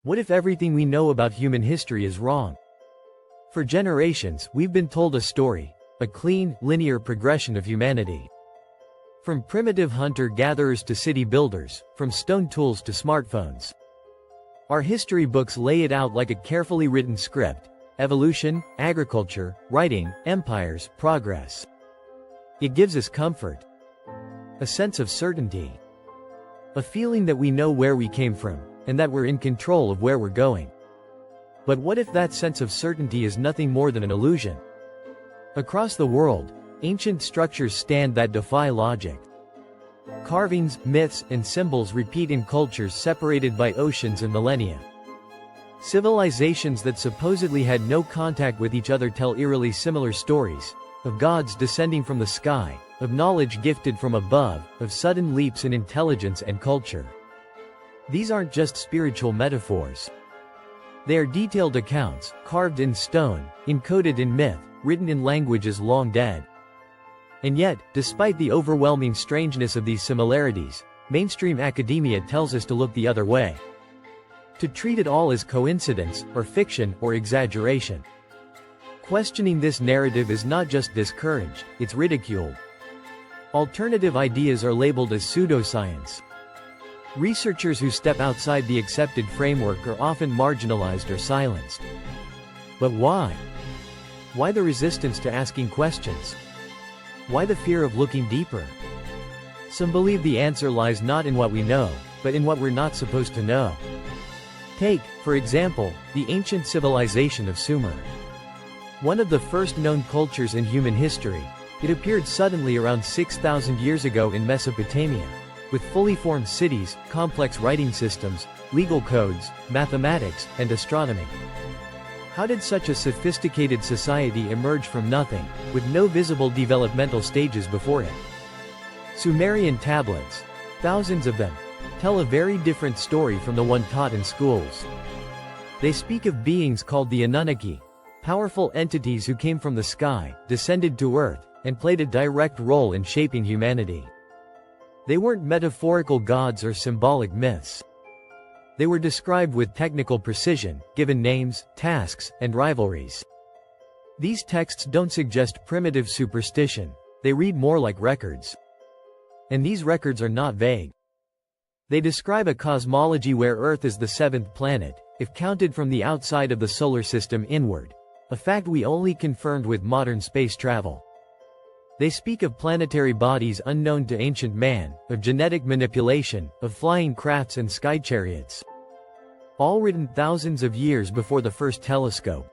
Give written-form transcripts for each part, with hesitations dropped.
What if everything we know about human history is wrong? For generations, we've been told a story, a clean, linear progression of humanity. From primitive hunter-gatherers to city builders, from stone tools to smartphones. Our history books lay it out like a carefully written script: evolution, agriculture, writing, empires, progress. It gives us comfort, a sense of certainty, a feeling that we know where we came from, and that we're in control of where we're going. But what if that sense of certainty is nothing more than an illusion? Across the world, ancient structures stand that defy logic. Carvings, myths, and symbols repeat in cultures separated by oceans and millennia. Civilizations that supposedly had no contact with each other tell eerily similar stories, of gods descending from the sky, of knowledge gifted from above, of sudden leaps in intelligence and culture. These aren't just spiritual metaphors. They are detailed accounts, carved in stone, encoded in myth, written in languages long dead. And yet, despite the overwhelming strangeness of these similarities, mainstream academia tells us to look the other way. To treat it all as coincidence, or fiction, or exaggeration. Questioning this narrative is not just discouraged, it's ridiculed. Alternative ideas are labeled as pseudoscience. Researchers who step outside the accepted framework are often marginalized or silenced. But why? Why the resistance to asking questions? Why the fear of looking deeper? Some believe the answer lies not in what we know, but in what we're not supposed to know. Take, for example, the ancient civilization of Sumer. One of the first known cultures in human history, it appeared suddenly around 6,000 years ago in Mesopotamia, with fully formed cities, complex writing systems, legal codes, mathematics, and astronomy. How did such a sophisticated society emerge from nothing, with no visible developmental stages before it? Sumerian tablets, thousands of them, tell a very different story from the one taught in schools. They speak of beings called the Anunnaki, powerful entities who came from the sky, descended to Earth, and played a direct role in shaping humanity. They weren't metaphorical gods or symbolic myths. They were described with technical precision, given names, tasks, and rivalries. These texts don't suggest primitive superstition, they read more like records. And these records are not vague. They describe a cosmology where Earth is the seventh planet, if counted from the outside of the solar system inward, a fact we only confirmed with modern space travel. They speak of planetary bodies unknown to ancient man, of genetic manipulation, of flying crafts and sky chariots. All written thousands of years before the first telescope.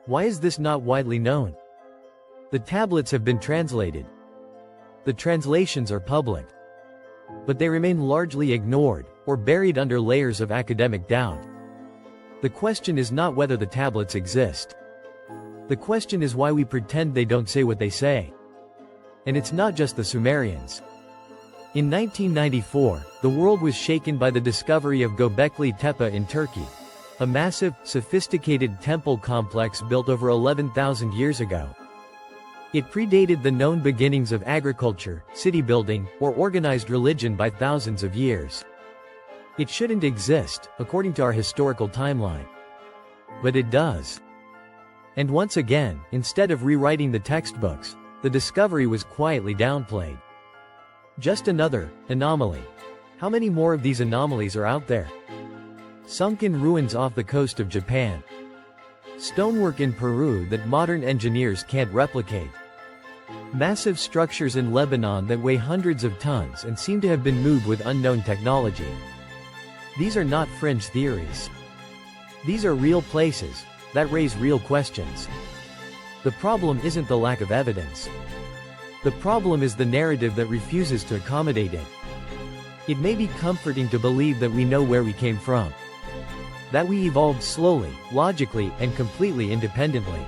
Why is this not widely known? The tablets have been translated. The translations are public. But they remain largely ignored, or buried under layers of academic doubt. The question is not whether the tablets exist. The question is why we pretend they don't say what they say. And it's not just the Sumerians. In 1994, the world was shaken by the discovery of Göbekli Tepe in Turkey, a massive, sophisticated temple complex built over 11,000 years ago. It predated the known beginnings of agriculture, city building, or organized religion by thousands of years. It shouldn't exist, according to our historical timeline. But it does. And once again, instead of rewriting the textbooks, the discovery was quietly downplayed. Just another anomaly. How many more of these anomalies are out there? Sunken ruins off the coast of Japan. Stonework in Peru that modern engineers can't replicate. Massive structures in Lebanon that weigh hundreds of tons and seem to have been moved with unknown technology. These are not fringe theories. These are real places that raise real questions. The problem isn't the lack of evidence. The problem is the narrative that refuses to accommodate it. It may be comforting to believe that we know where we came from. That we evolved slowly, logically, and completely independently.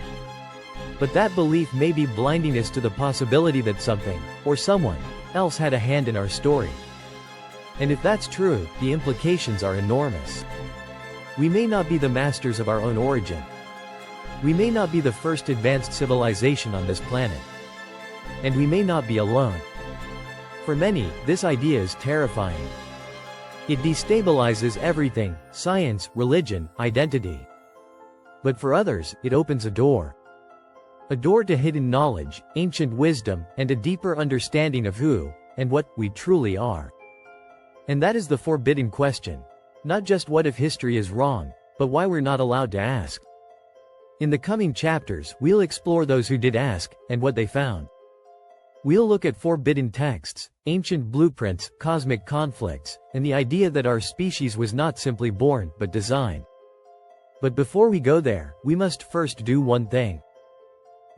But that belief may be blinding us to the possibility that something, or someone, else had a hand in our story. And if that's true, the implications are enormous. We may not be the masters of our own origin. We may not be the first advanced civilization on this planet. And we may not be alone. For many, this idea is terrifying. It destabilizes everything: science, religion, identity. But for others, it opens a door. A door to hidden knowledge, ancient wisdom, and a deeper understanding of who and what we truly are. And that is the forbidden question. Not just what if history is wrong, but why we're not allowed to ask. In the coming chapters, we'll explore those who did ask, and what they found. We'll look at forbidden texts, ancient blueprints, cosmic conflicts, and the idea that our species was not simply born, but designed. But before we go there, we must first do one thing.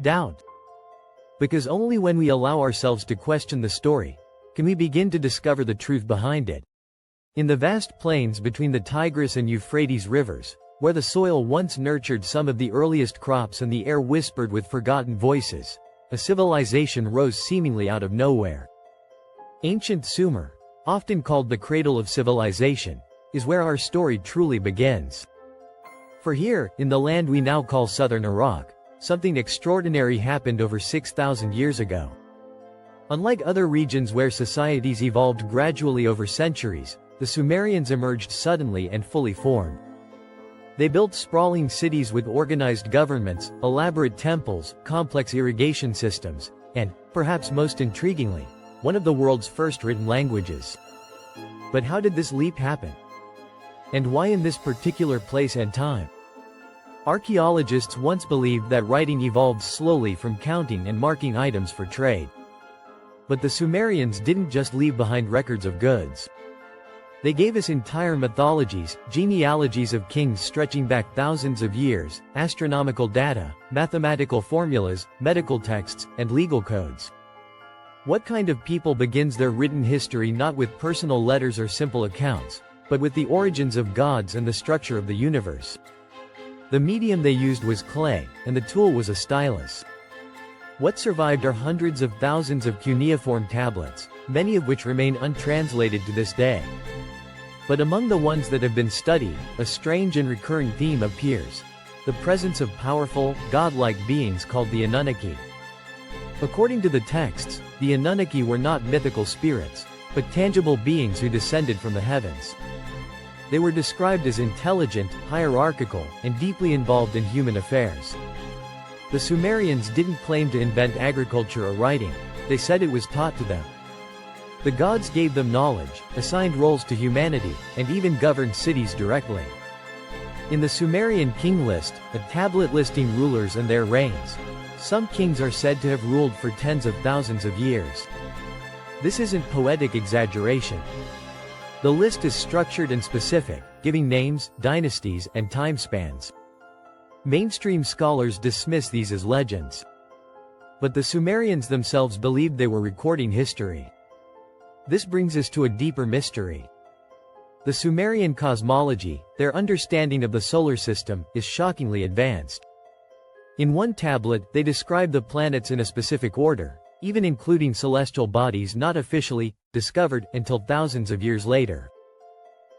Doubt. Because only when we allow ourselves to question the story, can we begin to discover the truth behind it. In the vast plains between the Tigris and Euphrates rivers, where the soil once nurtured some of the earliest crops and the air whispered with forgotten voices, a civilization rose seemingly out of nowhere. Ancient Sumer, often called the cradle of civilization, is where our story truly begins. For here, in the land we now call southern Iraq, something extraordinary happened over 6,000 years ago. Unlike other regions where societies evolved gradually over centuries, the Sumerians emerged suddenly and fully formed. They built sprawling cities with organized governments, elaborate temples, complex irrigation systems, and, perhaps most intriguingly, one of the world's first written languages. But how did this leap happen? And why in this particular place and time? Archaeologists once believed that writing evolved slowly from counting and marking items for trade. But the Sumerians didn't just leave behind records of goods. They gave us entire mythologies, genealogies of kings stretching back thousands of years, astronomical data, mathematical formulas, medical texts, and legal codes. What kind of people begins their written history not with personal letters or simple accounts, but with the origins of gods and the structure of the universe? The medium they used was clay, and the tool was a stylus. What survived are hundreds of thousands of cuneiform tablets, many of which remain untranslated to this day. But among the ones that have been studied, a strange and recurring theme appears: the presence of powerful, godlike beings called the Anunnaki. According to the texts, the Anunnaki were not mythical spirits, but tangible beings who descended from the heavens. They were described as intelligent, hierarchical, and deeply involved in human affairs. The Sumerians didn't claim to invent agriculture or writing, they said it was taught to them. The gods gave them knowledge, assigned roles to humanity, and even governed cities directly. In the Sumerian king list, a tablet listing rulers and their reigns, some kings are said to have ruled for tens of thousands of years. This isn't poetic exaggeration. The list is structured and specific, giving names, dynasties, and time spans. Mainstream scholars dismiss these as legends. But the Sumerians themselves believed they were recording history. This brings us to a deeper mystery. The Sumerian cosmology, their understanding of the solar system, is shockingly advanced. In one tablet, they describe the planets in a specific order, even including celestial bodies not officially discovered until thousands of years later.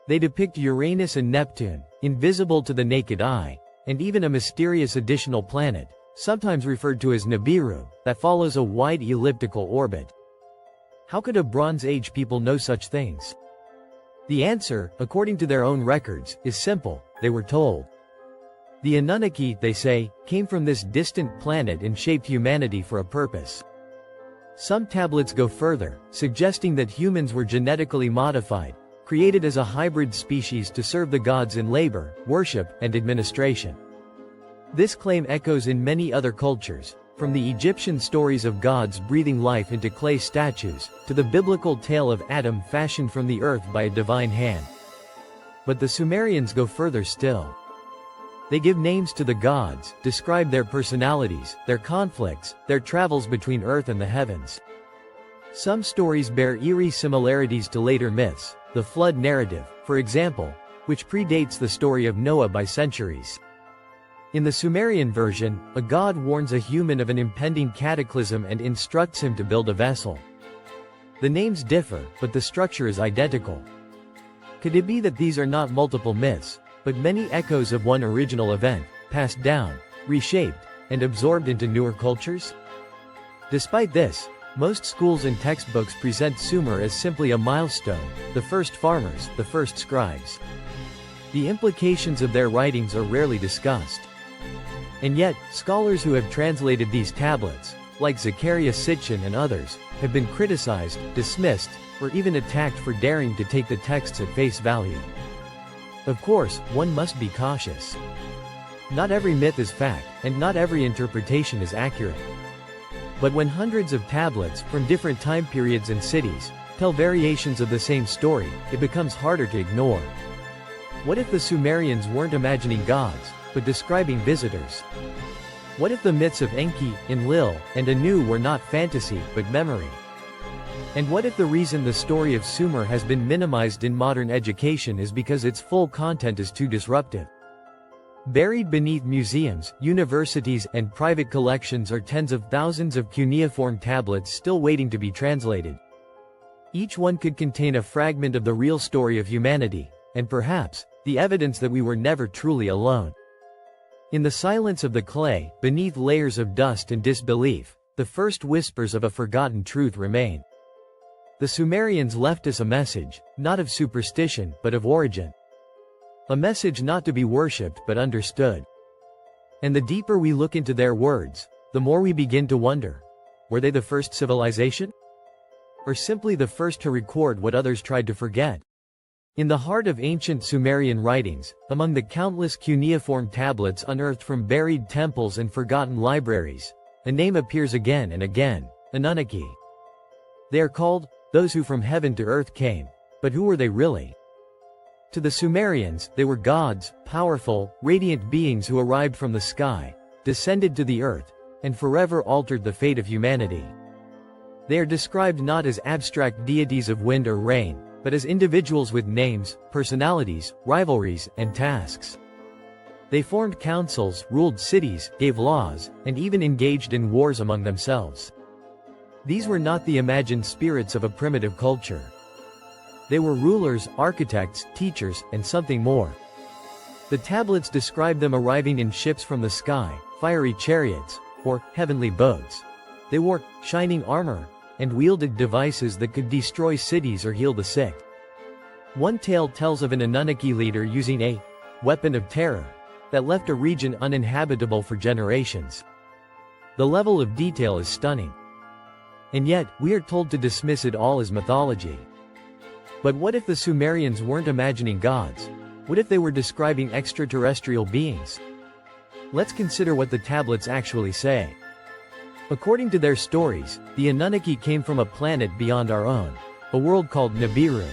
They depict Uranus and Neptune, invisible to the naked eye, and even a mysterious additional planet, sometimes referred to as Nibiru, that follows a wide elliptical orbit. How could a Bronze Age people know such things? The answer, according to their own records, is simple: they were told. The Anunnaki, they say, came from this distant planet and shaped humanity for a purpose. Some tablets go further, suggesting that humans were genetically modified, created as a hybrid species to serve the gods in labor, worship, and administration. This claim echoes in many other cultures, from the Egyptian stories of gods breathing life into clay statues, to the biblical tale of Adam fashioned from the earth by a divine hand. But the Sumerians go further still. They give names to the gods, describe their personalities, their conflicts, their travels between earth and the heavens. Some stories bear eerie similarities to later myths, the flood narrative, for example, which predates the story of Noah by centuries. In the Sumerian version, a god warns a human of an impending cataclysm and instructs him to build a vessel. The names differ, but the structure is identical. Could it be that these are not multiple myths, but many echoes of one original event, passed down, reshaped, and absorbed into newer cultures? Despite this, Most schools and textbooks present Sumer as simply a milestone, the first farmers, the first scribes. The implications of their writings are rarely discussed. And yet, scholars who have translated these tablets, like Zacharias Sitchin and others, have been criticized, dismissed, or even attacked for daring to take the texts at face value. Of course, one must be cautious. Not every myth is fact, and not every interpretation is accurate. But when hundreds of tablets, from different time periods and cities, tell variations of the same story, it becomes harder to ignore. What if the Sumerians weren't imagining gods, but describing visitors? What if the myths of Enki, Enlil, and Anu were not fantasy, but memory? And what if the reason the story of Sumer has been minimized in modern education is because its full content is too disruptive? Buried beneath museums, universities, and private collections are tens of thousands of cuneiform tablets still waiting to be translated. Each one could contain a fragment of the real story of humanity, and perhaps, the evidence that we were never truly alone. In the silence of the clay, beneath layers of dust and disbelief, the first whispers of a forgotten truth remain. The Sumerians left us a message, not of superstition, but of origin. A message not to be worshipped but understood. And the deeper we look into their words, the more we begin to wonder, were they the first civilization? Or simply the first to record what others tried to forget? In the heart of ancient Sumerian writings, among the countless cuneiform tablets unearthed from buried temples and forgotten libraries, a name appears again and again: Anunnaki. They are called those who from heaven to earth came. But who were they really? To the Sumerians, they were gods, powerful, radiant beings who arrived from the sky, descended to the earth, and forever altered the fate of humanity. They are described not as abstract deities of wind or rain, but as individuals with names, personalities, rivalries, and tasks. They formed councils, ruled cities, gave laws, and even engaged in wars among themselves. These were not the imagined spirits of a primitive culture. They were rulers, architects, teachers, and something more. The tablets describe them arriving in ships from the sky, fiery chariots, or heavenly boats. They wore shining armor, and wielded devices that could destroy cities or heal the sick. One tale tells of an Anunnaki leader using a weapon of terror that left a region uninhabitable for generations. The level of detail is stunning. And yet, we are told to dismiss it all as mythology. But what if the Sumerians weren't imagining gods? What if they were describing extraterrestrial beings? Let's consider what the tablets actually say. According to their stories, the Anunnaki came from a planet beyond our own, a world called Nibiru.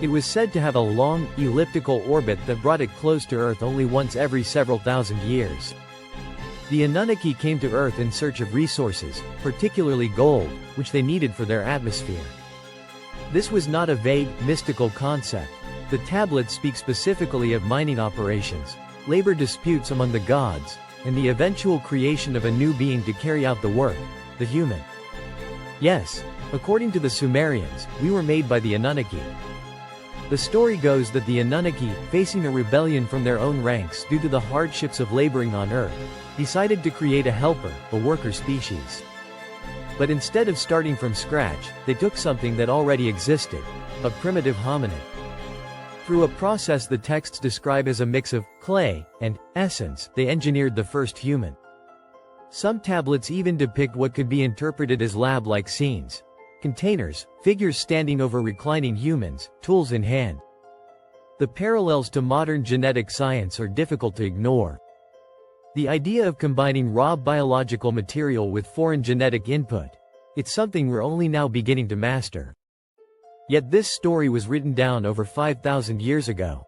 It was said to have a long, elliptical orbit that brought it close to Earth only once every several thousand years. The Anunnaki came to Earth in search of resources, particularly gold, which they needed for their atmosphere. This was not a vague, mystical concept. The tablets speak specifically of mining operations, labor disputes among the gods, and the eventual creation of a new being to carry out the work, the human. Yes, according to the Sumerians, we were made by the Anunnaki. The story goes that the Anunnaki, facing a rebellion from their own ranks due to the hardships of laboring on Earth, decided to create a helper, a worker species. But instead of starting from scratch, they took something that already existed, a primitive hominid. Through a process the texts describe as a mix of clay and essence, they engineered the first human. Some tablets even depict what could be interpreted as lab-like scenes. Containers, figures standing over reclining humans, tools in hand. The parallels to modern genetic science are difficult to ignore. The idea of combining raw biological material with foreign genetic input, it's something we're only now beginning to master. Yet this story was written down over 5,000 years ago.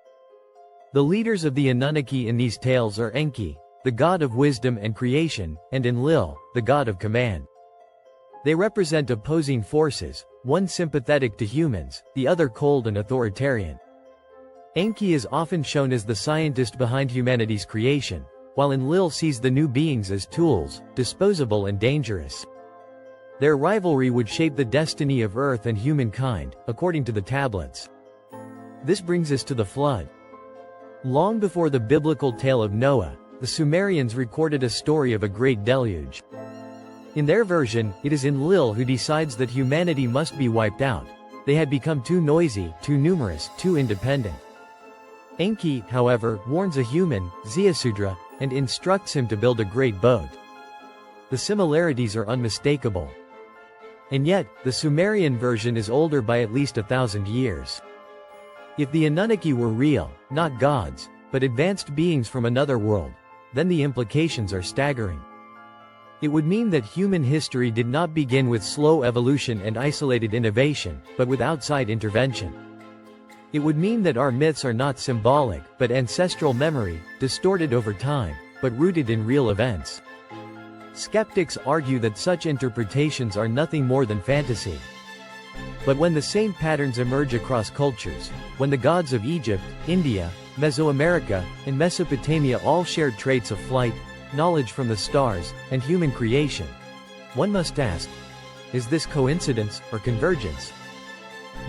The leaders of the Anunnaki in these tales are Enki, the god of wisdom and creation, and Enlil, the god of command. They represent opposing forces, one sympathetic to humans, the other cold and authoritarian. Enki is often shown as the scientist behind humanity's creation, while Enlil sees the new beings as tools, disposable and dangerous. Their rivalry would shape the destiny of Earth and humankind, according to the tablets. This brings us to the flood. Long before the biblical tale of Noah, the Sumerians recorded a story of a great deluge. In their version, it is Enlil who decides that humanity must be wiped out. They had become too noisy, too numerous, too independent. Enki, however, warns a human, Ziusudra, and instructs him to build a great boat. The similarities are unmistakable. And yet, the Sumerian version is older by at least 1,000 years. If the Anunnaki were real, not gods, but advanced beings from another world, then the implications are staggering. It would mean that human history did not begin with slow evolution and isolated innovation, but with outside intervention. It would mean that our myths are not symbolic, but ancestral memory, distorted over time, but rooted in real events. Skeptics argue that such interpretations are nothing more than fantasy. But when the same patterns emerge across cultures, when the gods of Egypt, India, Mesoamerica, and Mesopotamia all shared traits of flight, knowledge from the stars, and human creation, one must ask, is this coincidence or convergence?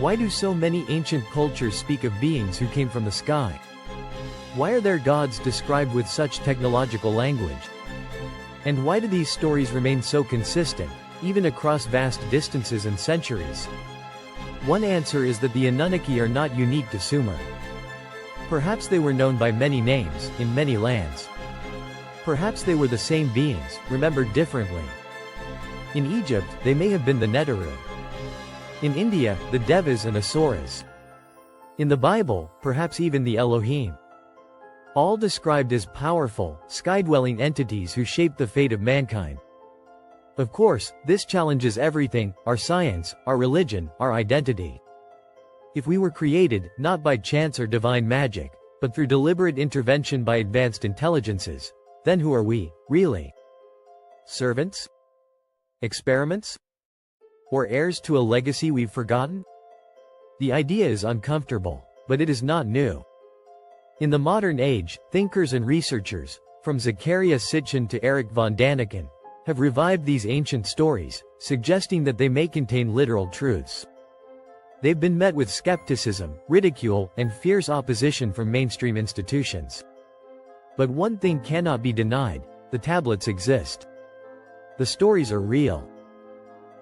Why do so many ancient cultures speak of beings who came from the sky? Why are their gods described with such technological language? And why do these stories remain so consistent, even across vast distances and centuries? One answer is that the Anunnaki are not unique to Sumer. Perhaps they were known by many names, in many lands. Perhaps they were the same beings, remembered differently. In Egypt, they may have been the Neteru. In India, the Devas and Asuras. In the Bible, perhaps even the Elohim. All described as powerful, sky-dwelling entities who shaped the fate of mankind. Of course, this challenges everything, our science, our religion, our identity. If we were created, not by chance or divine magic, but through deliberate intervention by advanced intelligences, then who are we, really? Servants? Experiments? Or heirs to a legacy we've forgotten? The idea is uncomfortable, but it is not new. In the modern age, thinkers and researchers, from Zachariah Sitchin to Eric von Daniken, have revived these ancient stories, suggesting that they may contain literal truths. They've been met with skepticism, ridicule, and fierce opposition from mainstream institutions. But one thing cannot be denied: the tablets exist. The stories are real.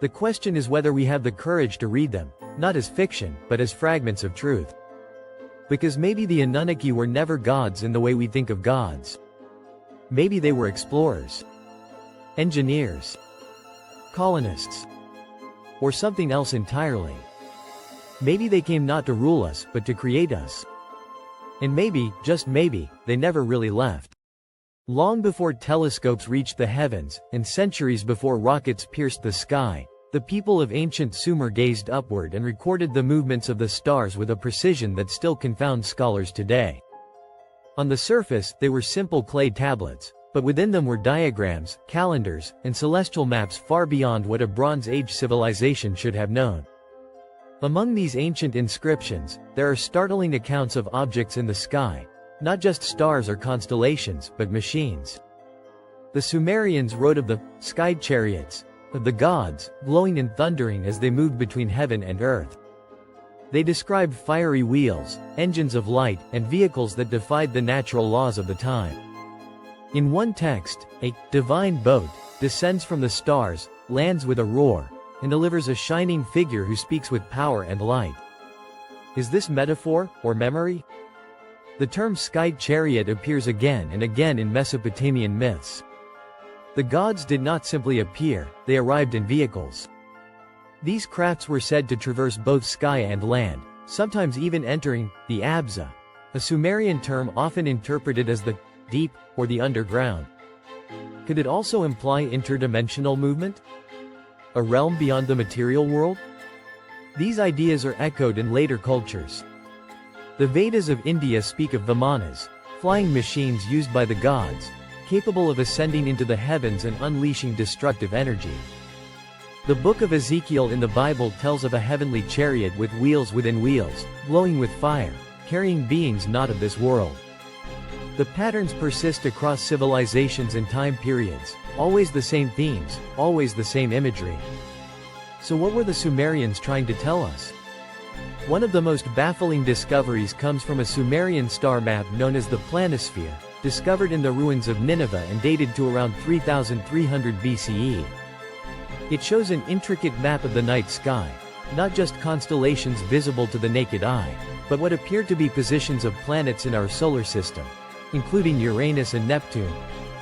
The question is whether we have the courage to read them, not as fiction, but as fragments of truth. Because maybe the Anunnaki were never gods in the way we think of gods. Maybe they were explorers, engineers, colonists, or something else entirely. Maybe they came not to rule us, but to create us. And maybe, just maybe, they never really left. Long before telescopes reached the heavens, and centuries before rockets pierced the sky, the people of ancient Sumer gazed upward and recorded the movements of the stars with a precision that still confounds scholars today. On the surface, they were simple clay tablets, but within them were diagrams, calendars, and celestial maps far beyond what a Bronze Age civilization should have known. Among these ancient inscriptions, there are startling accounts of objects in the sky, not just stars or constellations, but machines. The Sumerians wrote of the sky chariots of the gods, glowing and thundering as they moved between heaven and earth. They described fiery wheels, engines of light, and vehicles that defied the natural laws of the time. In one text, a divine boat descends from the stars, lands with a roar, and delivers a shining figure who speaks with power and light. Is this metaphor, or memory? The term sky chariot appears again and again in Mesopotamian myths. The gods did not simply appear, they arrived in vehicles. These crafts were said to traverse both sky and land, sometimes even entering the Abza, a Sumerian term often interpreted as the deep or the underground. Could it also imply interdimensional movement? A realm beyond the material world? These ideas are echoed in later cultures. The Vedas of India speak of Vimanas, flying machines used by the gods, capable of ascending into the heavens and unleashing destructive energy. The book of Ezekiel in the Bible tells of a heavenly chariot with wheels within wheels, glowing with fire, carrying beings not of this world. The patterns persist across civilizations and time periods, always the same themes, always the same imagery. So what were the Sumerians trying to tell us? One of the most baffling discoveries comes from a Sumerian star map known as the planisphere, discovered in the ruins of Nineveh and dated to around 3300 BCE. It shows an intricate map of the night sky, not just constellations visible to the naked eye, but what appear to be positions of planets in our solar system, including Uranus and Neptune,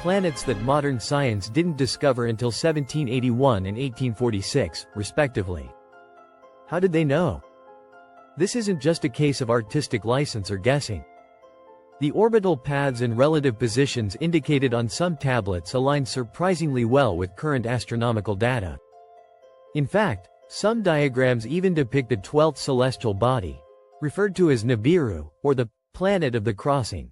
planets that modern science didn't discover until 1781 and 1846, respectively. How did they know? This isn't just a case of artistic license or guessing. The orbital paths and relative positions indicated on some tablets align surprisingly well with current astronomical data. In fact, some diagrams even depict the 12th celestial body, referred to as Nibiru, or the planet of the crossing.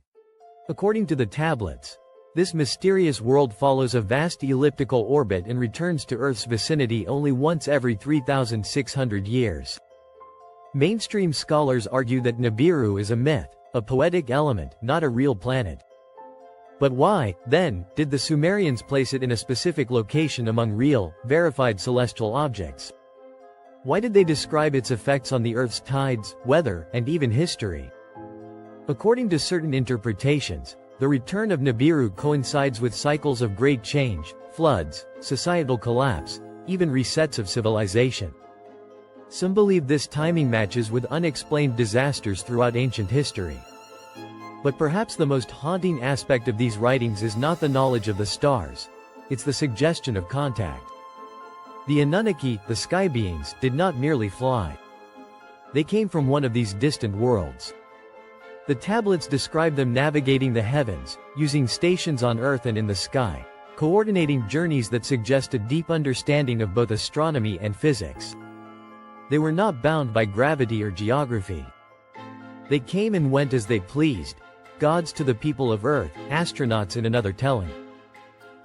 According to the tablets, this mysterious world follows a vast elliptical orbit and returns to Earth's vicinity only once every 3,600 years. Mainstream scholars argue that Nibiru is a myth, a poetic element, not a real planet. But why, then, did the Sumerians place it in a specific location among real, verified celestial objects? Why did they describe its effects on the Earth's tides, weather, and even history? According to certain interpretations, the return of Nibiru coincides with cycles of great change, floods, societal collapse, even resets of civilization. Some believe this timing matches with unexplained disasters throughout ancient history. But perhaps the most haunting aspect of these writings is not the knowledge of the stars. It's the suggestion of contact. The Anunnaki, the sky beings, did not merely fly. They came from one of these distant worlds. The tablets describe them navigating the heavens, using stations on Earth and in the sky, coordinating journeys that suggest a deep understanding of both astronomy and physics. They were not bound by gravity or geography. They came and went as they pleased, gods to the people of Earth, astronauts in another telling.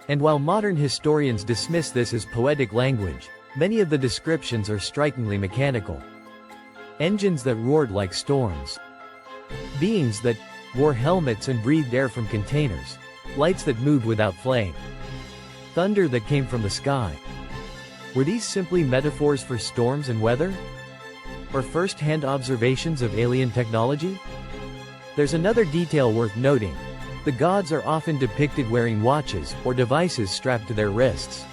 And while modern historians dismiss this as poetic language, many of the descriptions are strikingly mechanical. Engines that roared like storms. Beings that wore helmets and breathed air from containers. Lights that moved without flame. Thunder that came from the sky. Were these simply metaphors for storms and weather? Or first-hand observations of alien technology? There's another detail worth noting. The gods are often depicted wearing watches or devices strapped to their wrists.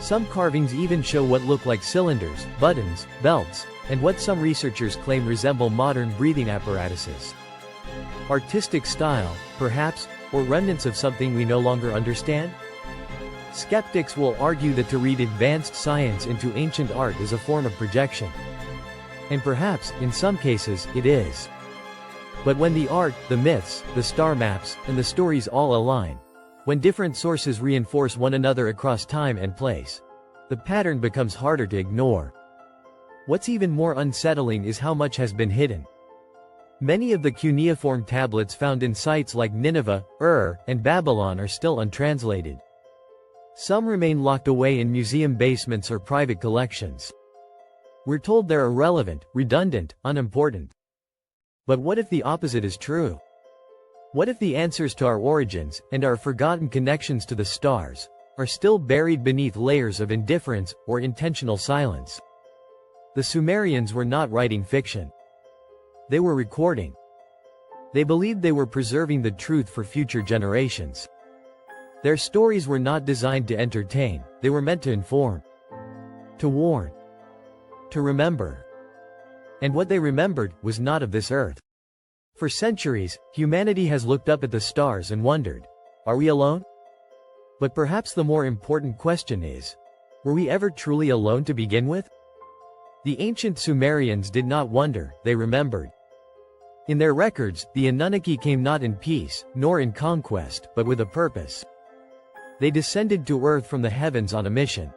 Some carvings even show what look like cylinders, buttons, belts, and what some researchers claim resemble modern breathing apparatuses. Artistic style, perhaps, or remnants of something we no longer understand? Skeptics will argue that to read advanced science into ancient art is a form of projection. And perhaps, in some cases, it is. But when the art, the myths, the star maps, and the stories all align, when different sources reinforce one another across time and place, the pattern becomes harder to ignore. What's even more unsettling is how much has been hidden. Many of the cuneiform tablets found in sites like Nineveh, Ur, and Babylon are still untranslated. Some remain locked away in museum basements or private collections. We're told they're irrelevant, redundant, unimportant. But what if the opposite is true? What if the answers to our origins, and our forgotten connections to the stars, are still buried beneath layers of indifference or intentional silence? The Sumerians were not writing fiction. They were recording. They believed they were preserving the truth for future generations. Their stories were not designed to entertain, they were meant to inform. To warn. To remember. And what they remembered was not of this earth. For centuries, humanity has looked up at the stars and wondered, are we alone? But perhaps the more important question is, were we ever truly alone to begin with? The ancient Sumerians did not wonder, they remembered. In their records, the Anunnaki came not in peace, nor in conquest, but with a purpose. They descended to Earth from the heavens on a mission.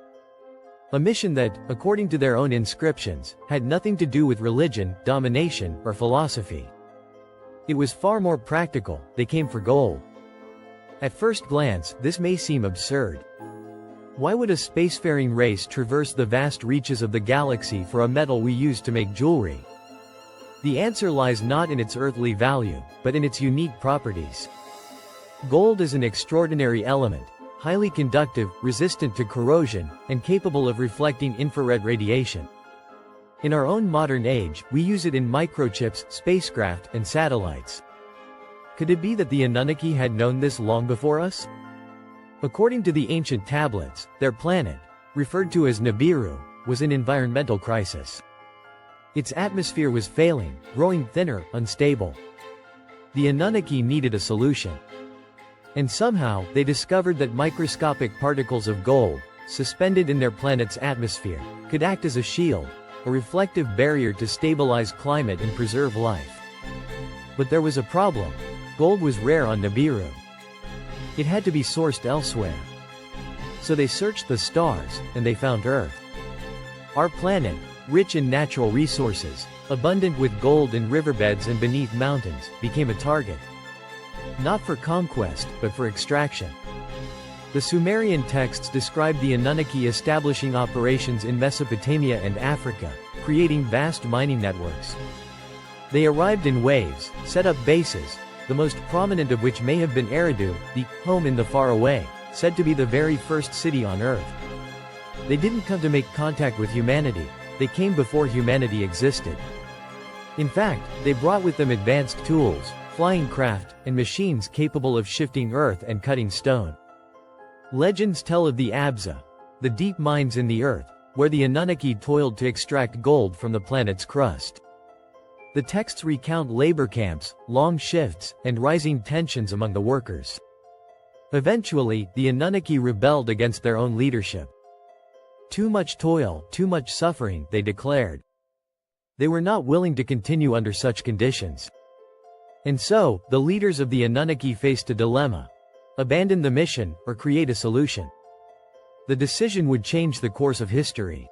A mission that, according to their own inscriptions, had nothing to do with religion, domination, or philosophy. It was far more practical, they came for gold. At first glance, this may seem absurd. Why would a spacefaring race traverse the vast reaches of the galaxy for a metal we use to make jewelry? The answer lies not in its earthly value, but in its unique properties. Gold is an extraordinary element, highly conductive, resistant to corrosion, and capable of reflecting infrared radiation. In our own modern age, we use it in microchips, spacecraft, and satellites. Could it be that the Anunnaki had known this long before us? According to the ancient tablets, their planet, referred to as Nibiru, was in environmental crisis. Its atmosphere was failing, growing thinner, unstable. The Anunnaki needed a solution. And somehow, they discovered that microscopic particles of gold, suspended in their planet's atmosphere, could act as a shield, a reflective barrier to stabilize climate and preserve life. But there was a problem. Gold was rare on Nibiru. It had to be sourced elsewhere. So they searched the stars, and they found Earth. Our planet, rich in natural resources, abundant with gold in riverbeds and beneath mountains, became a target. Not for conquest, but for extraction. The Sumerian texts describe the Anunnaki establishing operations in Mesopotamia and Africa, creating vast mining networks. They arrived in waves, set up bases, the most prominent of which may have been Eridu, the home in the far away, said to be the very first city on Earth. They didn't come to make contact with humanity, they came before humanity existed. In fact, they brought with them advanced tools, flying craft, and machines capable of shifting earth and cutting stone. Legends tell of the Abza, the deep mines in the earth, where the Anunnaki toiled to extract gold from the planet's crust. The texts recount labor camps, long shifts, and rising tensions among the workers. Eventually, the Anunnaki rebelled against their own leadership. Too much toil, too much suffering, they declared. They were not willing to continue under such conditions. And so, the leaders of the Anunnaki faced a dilemma: abandon the mission, or create a solution. The decision would change the course of history.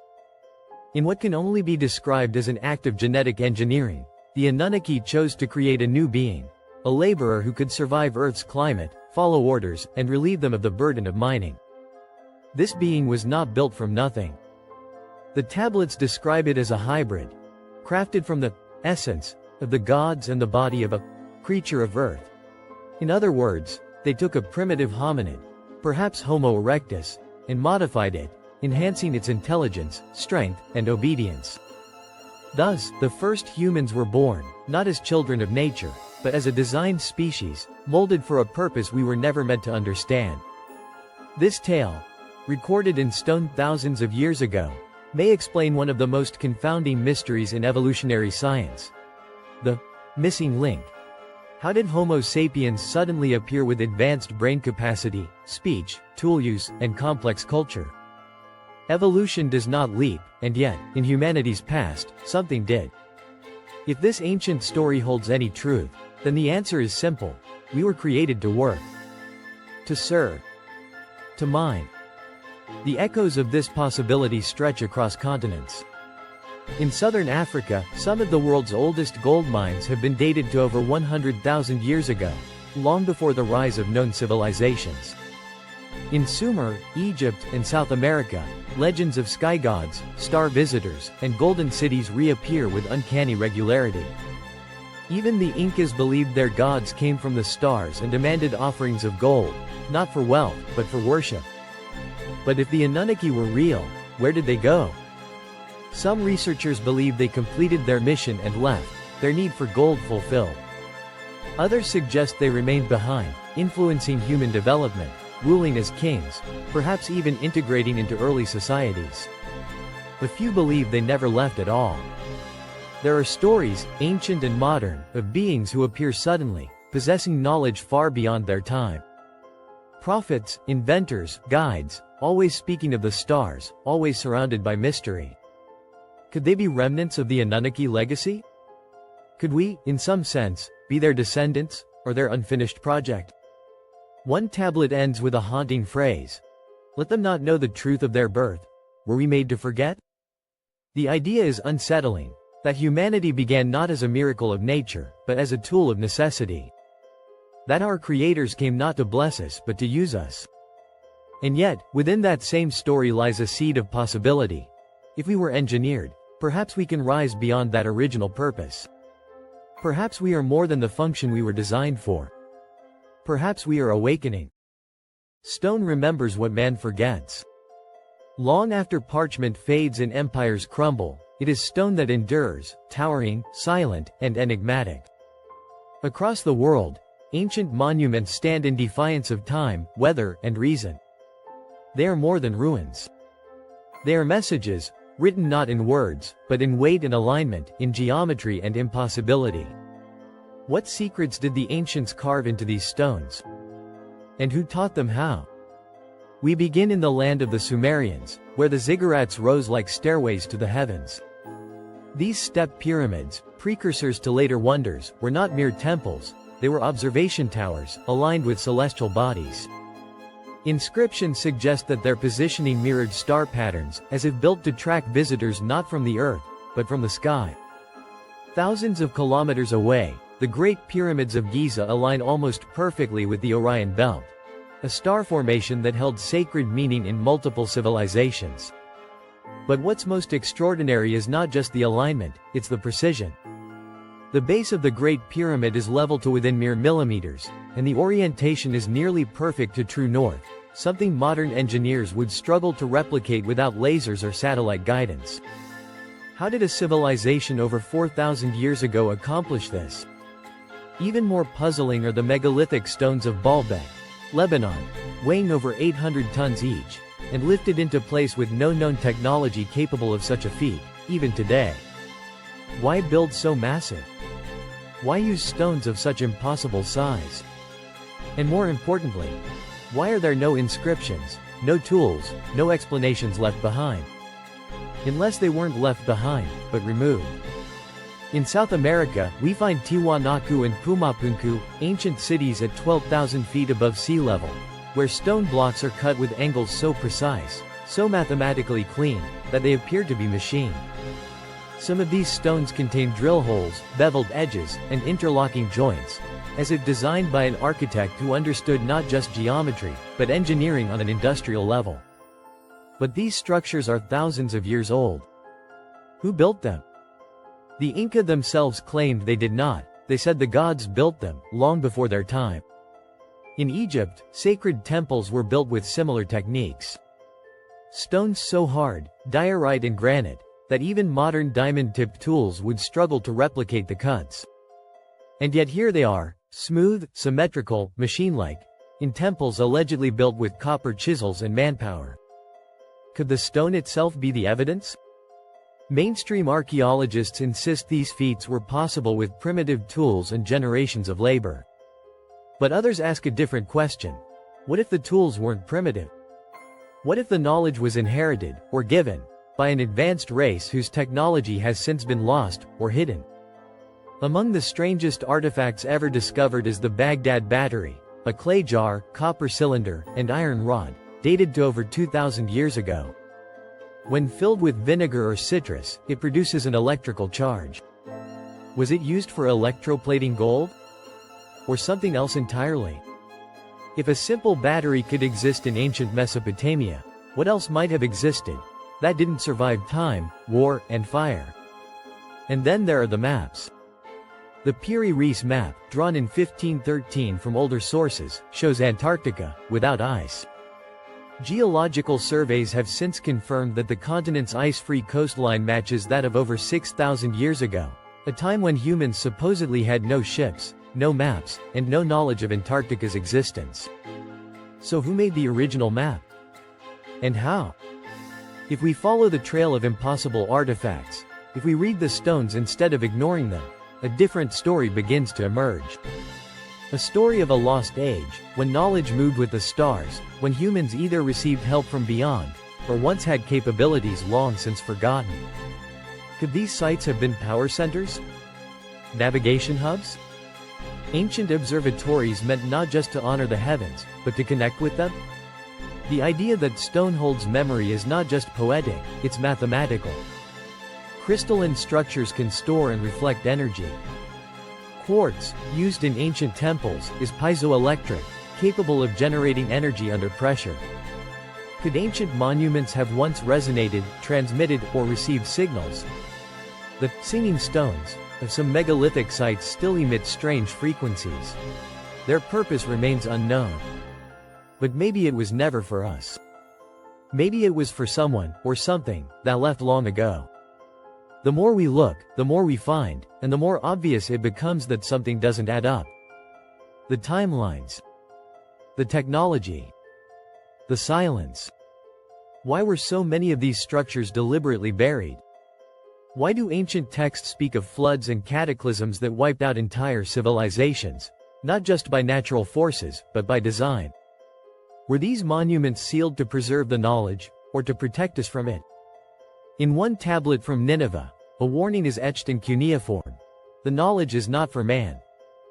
In what can only be described as an act of genetic engineering, the Anunnaki chose to create a new being, a laborer who could survive Earth's climate, follow orders, and relieve them of the burden of mining. This being was not built from nothing. The tablets describe it as a hybrid, crafted from the essence of the gods and the body of a creature of Earth. In other words, they took a primitive hominid, perhaps Homo erectus, and modified it, enhancing its intelligence, strength, and obedience. Thus, the first humans were born, not as children of nature, but as a designed species, molded for a purpose we were never meant to understand. This tale, recorded in stone thousands of years ago, may explain one of the most confounding mysteries in evolutionary science: the missing link. How did Homo sapiens suddenly appear with advanced brain capacity, speech, tool use, and complex culture? Evolution does not leap, and yet, in humanity's past, something did. If this ancient story holds any truth, then the answer is simple: we were created to work, to serve, to mine. The echoes of this possibility stretch across continents. In southern Africa, some of the world's oldest gold mines have been dated to over 100,000 years ago, long before the rise of known civilizations. In Sumer, Egypt, and South America, legends of sky gods, star visitors, and golden cities reappear with uncanny regularity. Even the Incas believed their gods came from the stars and demanded offerings of gold, not for wealth, but for worship. But if the Anunnaki were real, where did they go? Some researchers believe they completed their mission and left, their need for gold fulfilled. Others suggest they remained behind, influencing human development, ruling as kings, perhaps even integrating into early societies. A few believe they never left at all. There are stories, ancient and modern, of beings who appear suddenly, possessing knowledge far beyond their time. Prophets, inventors, guides, always speaking of the stars, always surrounded by mystery. Could they be remnants of the Anunnaki legacy? Could we, in some sense, be their descendants, or their unfinished project? One tablet ends with a haunting phrase: "Let them not know the truth of their birth. Were we made to forget?" The idea is unsettling, that humanity began not as a miracle of nature, but as a tool of necessity. That our creators came not to bless us but to use us. And yet, within that same story lies a seed of possibility. If we were engineered, perhaps we can rise beyond that original purpose. Perhaps we are more than the function we were designed for. Perhaps we are awakening. Stone remembers what man forgets. Long after parchment fades and empires crumble, it is stone that endures, towering, silent, and enigmatic. Across the world, ancient monuments stand in defiance of time, weather, and reason. They are more than ruins. They are messages, written not in words, but in weight and alignment, in geometry and impossibility. What secrets did the ancients carve into these stones? And who taught them how? We begin in the land of the Sumerians, where the ziggurats rose like stairways to the heavens. These step pyramids, precursors to later wonders, were not mere temples, they were observation towers, aligned with celestial bodies. Inscriptions suggest that their positioning mirrored star patterns, as if built to track visitors not from the earth, but from the sky. Thousands of kilometers away, the Great Pyramids of Giza align almost perfectly with the Orion Belt, a star formation that held sacred meaning in multiple civilizations. But what's most extraordinary is not just the alignment, it's the precision. The base of the Great Pyramid is level to within mere millimeters, and the orientation is nearly perfect to true north, something modern engineers would struggle to replicate without lasers or satellite guidance. How did a civilization over 4,000 years ago accomplish this? Even more puzzling are the megalithic stones of Baalbek, Lebanon, weighing over 800 tons each, and lifted into place with no known technology capable of such a feat, even today. Why build so massive? Why use stones of such impossible size? And more importantly, why are there no inscriptions, no tools, no explanations left behind? Unless they weren't left behind, but removed. In South America, we find Tiwanaku and Pumapunku, ancient cities at 12,000 feet above sea level, where stone blocks are cut with angles so precise, so mathematically clean, that they appear to be machined. Some of these stones contain drill holes, beveled edges, and interlocking joints, as if designed by an architect who understood not just geometry, but engineering on an industrial level. But these structures are thousands of years old. Who built them? The Inca themselves claimed they did not, they said the gods built them, long before their time. In Egypt, sacred temples were built with similar techniques. Stones so hard, diorite and granite, that even modern diamond-tipped tools would struggle to replicate the cuts. And yet here they are, smooth, symmetrical, machine-like, in temples allegedly built with copper chisels and manpower. Could the stone itself be the evidence? Mainstream archaeologists insist these feats were possible with primitive tools and generations of labor. But others ask a different question. What if the tools weren't primitive? What if the knowledge was inherited, or given, by an advanced race whose technology has since been lost, or hidden? Among the strangest artifacts ever discovered is the Baghdad Battery, a clay jar, copper cylinder, and iron rod, dated to over 2,000 years ago. When filled with vinegar or citrus, it produces an electrical charge. Was it used for electroplating gold? Or something else entirely? If a simple battery could exist in ancient Mesopotamia, what else might have existed that didn't survive time, war, and fire? And then there are the maps. The Piri-Reis map, drawn in 1513 from older sources, shows Antarctica, without ice. Geological surveys have since confirmed that the continent's ice-free coastline matches that of over 6,000 years ago, a time when humans supposedly had no ships, no maps, and no knowledge of Antarctica's existence. So who made the original map? And how? If we follow the trail of impossible artifacts, if we read the stones instead of ignoring them, a different story begins to emerge. A story of a lost age, when knowledge moved with the stars, when humans either received help from beyond, or once had capabilities long since forgotten. Could these sites have been power centers? Navigation hubs? Ancient observatories meant not just to honor the heavens, but to connect with them? The idea that stone holds memory is not just poetic, it's mathematical. Crystalline structures can store and reflect energy. Quartz, used in ancient temples, is piezoelectric, capable of generating energy under pressure. Could ancient monuments have once resonated, transmitted, or received signals? The singing stones of some megalithic sites still emit strange frequencies. Their purpose remains unknown. But maybe it was never for us. Maybe it was for someone, or something, that left long ago. The more we look, the more we find, and the more obvious it becomes that something doesn't add up. The timelines. The technology. The silence. Why were so many of these structures deliberately buried? Why do ancient texts speak of floods and cataclysms that wiped out entire civilizations, not just by natural forces, but by design? Were these monuments sealed to preserve the knowledge, or to protect us from it? In one tablet from Nineveh, a warning is etched in cuneiform. The knowledge is not for man.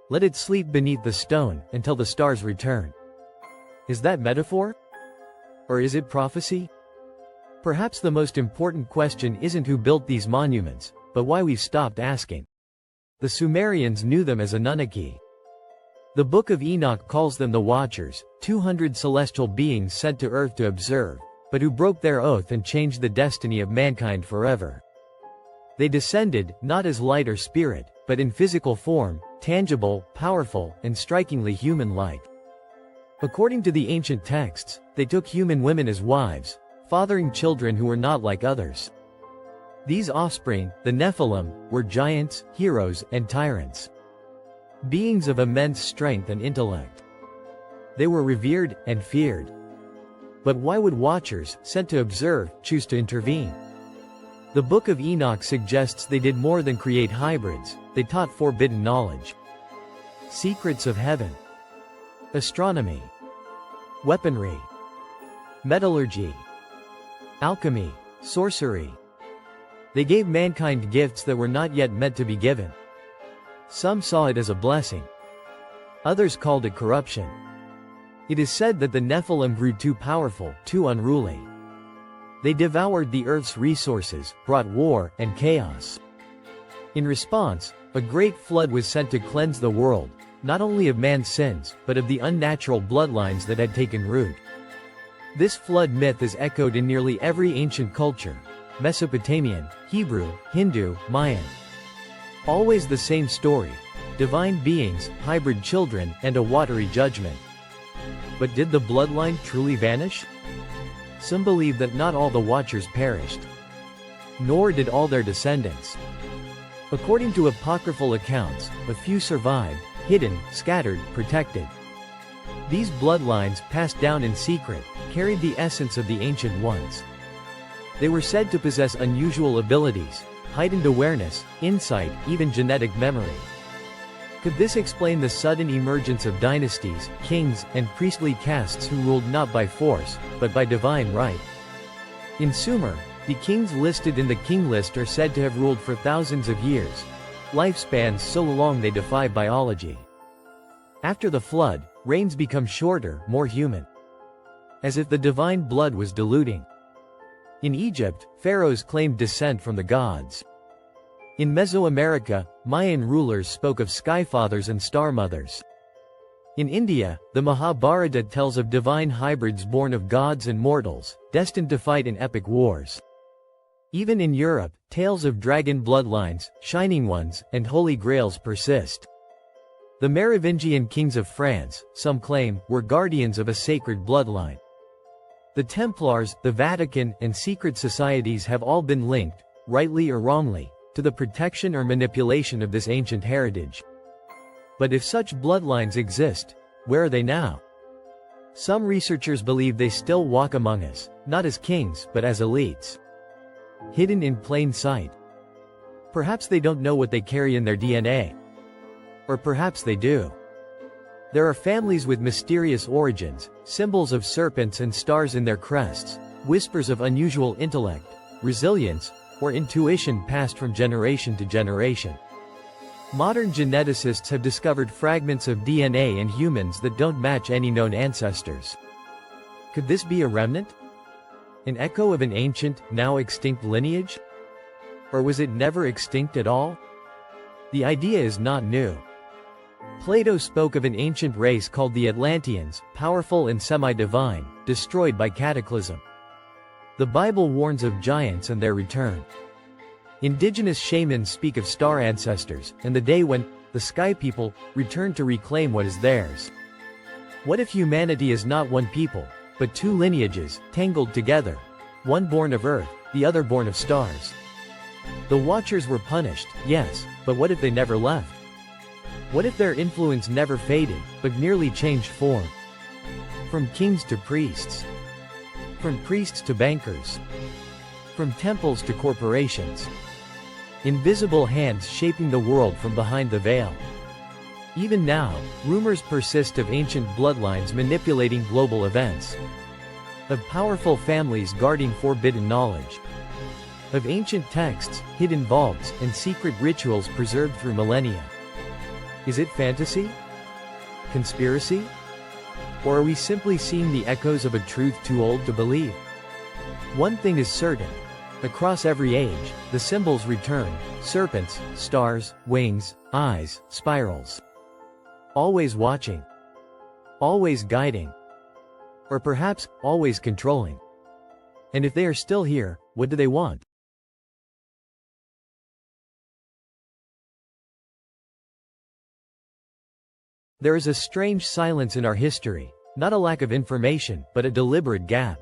Let it sleep beneath the stone, until the stars return. Is that metaphor? Or is it prophecy? Perhaps the most important question isn't who built these monuments, but why we've stopped asking. The Sumerians knew them as Anunnaki. The Book of Enoch calls them the Watchers, 200 celestial beings sent to earth to observe, but who broke their oath and changed the destiny of mankind forever. They descended, not as light or spirit, but in physical form, tangible, powerful, and strikingly human-like. According to the ancient texts, they took human women as wives, fathering children who were not like others. These offspring, the Nephilim, were giants, heroes, and tyrants. Beings of immense strength and intellect. They were revered and feared. But why would watchers, sent to observe, choose to intervene? The Book of Enoch suggests they did more than create hybrids, they taught forbidden knowledge. Secrets of heaven. Astronomy. Weaponry. Metallurgy. Alchemy. Sorcery. They gave mankind gifts that were not yet meant to be given. Some saw it as a blessing. Others called it corruption. It is said that the Nephilim grew too powerful, too unruly. They devoured the earth's resources, brought war and chaos. In response, a great flood was sent to cleanse the world, not only of man's sins, but of the unnatural bloodlines that had taken root. This flood myth is echoed in nearly every ancient culture: Mesopotamian, Hebrew, Hindu, Mayan. Always the same story: divine beings, hybrid children, and a watery judgment. But did the bloodline truly vanish? Some believe that not all the Watchers perished. Nor did all their descendants. According to apocryphal accounts, a few survived, hidden, scattered, protected. These bloodlines, passed down in secret, carried the essence of the ancient ones. They were said to possess unusual abilities, heightened awareness, insight, even genetic memory. Could this explain the sudden emergence of dynasties, kings, and priestly castes who ruled not by force, but by divine right? In Sumer, the kings listed in the king list are said to have ruled for thousands of years, lifespans so long they defy biology. After the flood, reigns become shorter, more human. As if the divine blood was diluting. In Egypt, pharaohs claimed descent from the gods. In Mesoamerica, Mayan rulers spoke of skyfathers and star mothers. In India, the Mahabharata tells of divine hybrids born of gods and mortals, destined to fight in epic wars. Even in Europe, tales of dragon bloodlines, shining ones, and holy grails persist. The Merovingian kings of France, some claim, were guardians of a sacred bloodline. The Templars, the Vatican, and secret societies have all been linked, rightly or wrongly, to the protection or manipulation of this ancient heritage. But if such bloodlines exist, where are they now? Some researchers believe they still walk among us, not as kings, but as elites. Hidden in plain sight. Perhaps they don't know what they carry in their DNA. Or perhaps they do. There are families with mysterious origins, symbols of serpents and stars in their crests, whispers of unusual intellect, resilience, or intuition passed from generation to generation. Modern geneticists have discovered fragments of DNA in humans that don't match any known ancestors. Could this be a remnant? An echo of an ancient, now extinct lineage? Or was it never extinct at all? The idea is not new. Plato spoke of an ancient race called the Atlanteans, powerful and semi-divine, destroyed by cataclysm. The Bible warns of giants and their return. Indigenous shamans speak of star ancestors, and the day when the sky people return to reclaim what is theirs. What if humanity is not one people, but two lineages, tangled together, one born of earth, the other born of stars? The Watchers were punished, yes, but what if they never left? What if their influence never faded, but merely changed form? From kings to priests. From priests to bankers. From temples to corporations. Invisible hands shaping the world from behind the veil. Even now, rumors persist of ancient bloodlines manipulating global events. Of powerful families guarding forbidden knowledge. Of ancient texts, hidden vaults, and secret rituals preserved through millennia. Is it fantasy? Conspiracy? Or are we simply seeing the echoes of a truth too old to believe? One thing is certain. Across every age, the symbols return: serpents, stars, wings, eyes, spirals. Always watching. Always guiding. Or perhaps, always controlling. And if they are still here, what do they want? There is a strange silence in our history, not a lack of information, but a deliberate gap.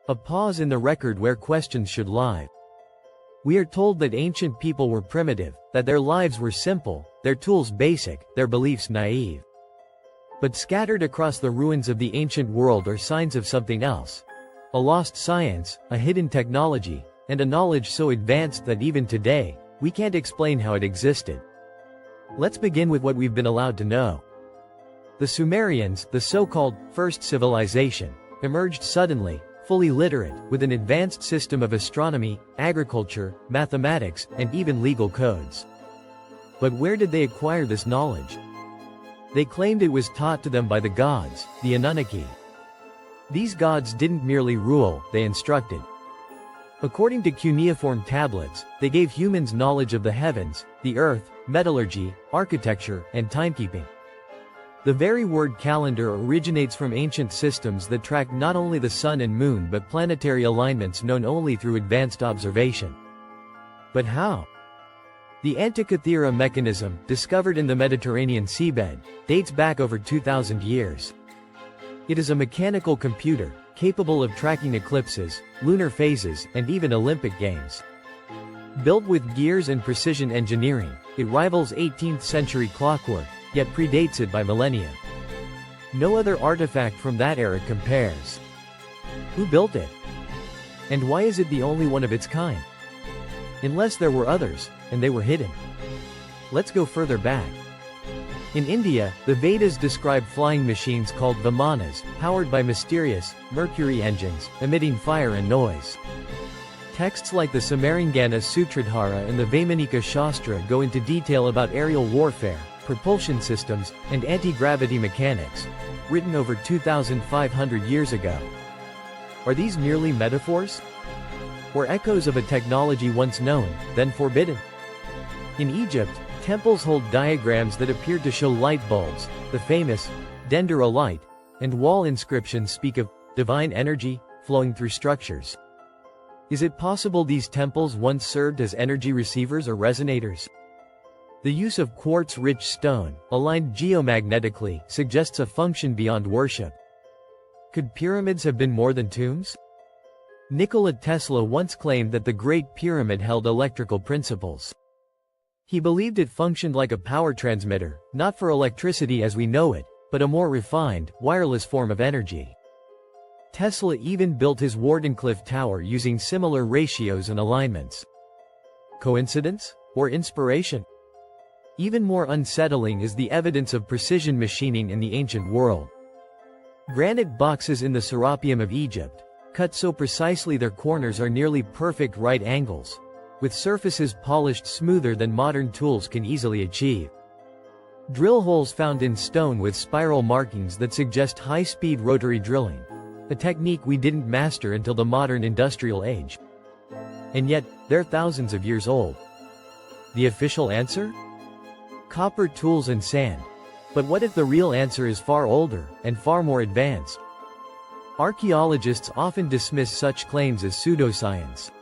A pause in the record where questions should lie. We are told that ancient people were primitive, that their lives were simple, their tools basic, their beliefs naive. But scattered across the ruins of the ancient world are signs of something else. A lost science, a hidden technology, and a knowledge so advanced that even today, we can't explain how it existed. Let's begin with what we've been allowed to know. The Sumerians, the so-called first civilization, emerged suddenly, fully literate, with an advanced system of astronomy, agriculture, mathematics, and even legal codes. But where did they acquire this knowledge? They claimed it was taught to them by the gods, the Anunnaki. These gods didn't merely rule, they instructed. According to cuneiform tablets, they gave humans knowledge of the heavens, the earth, metallurgy, architecture, and timekeeping. The very word calendar originates from ancient systems that track not only the sun and moon but planetary alignments known only through advanced observation. But how? The Antikythera mechanism, discovered in the Mediterranean seabed, dates back over 2,000 years. It is a mechanical computer, capable of tracking eclipses, lunar phases, and even Olympic Games. Built with gears and precision engineering, it rivals 18th century clockwork, yet predates it by millennia. No other artifact from that era compares. Who built it? And why is it the only one of its kind? Unless there were others, and they were hidden. Let's go further back. In India, the Vedas describe flying machines called vimanas, powered by mysterious, mercury engines, emitting fire and noise. Texts like the Sumerian Sutradhara and the Vaimanika Shastra go into detail about aerial warfare, propulsion systems, and anti-gravity mechanics, written over 2,500 years ago. Are these merely metaphors? Or echoes of a technology once known, then forbidden? In Egypt, temples hold diagrams that appear to show light bulbs, the famous Dendera light, and wall inscriptions speak of divine energy flowing through structures. Is it possible these temples once served as energy receivers or resonators? The use of quartz-rich stone, aligned geomagnetically, suggests a function beyond worship. Could pyramids have been more than tombs? Nikola Tesla once claimed that the Great Pyramid held electrical principles. He believed it functioned like a power transmitter, not for electricity as we know it, but a more refined, wireless form of energy. Tesla even built his Wardenclyffe Tower using similar ratios and alignments. Coincidence? Or inspiration? Even more unsettling is the evidence of precision machining in the ancient world. Granite boxes in the Serapeum of Egypt, cut so precisely their corners are nearly perfect right angles, with surfaces polished smoother than modern tools can easily achieve. Drill holes found in stone with spiral markings that suggest high-speed rotary drilling, a technique we didn't master until the modern industrial age. And yet, they're thousands of years old. The official answer? Copper tools and sand. But what if the real answer is far older, and far more advanced? Archaeologists often dismiss such claims as pseudoscience.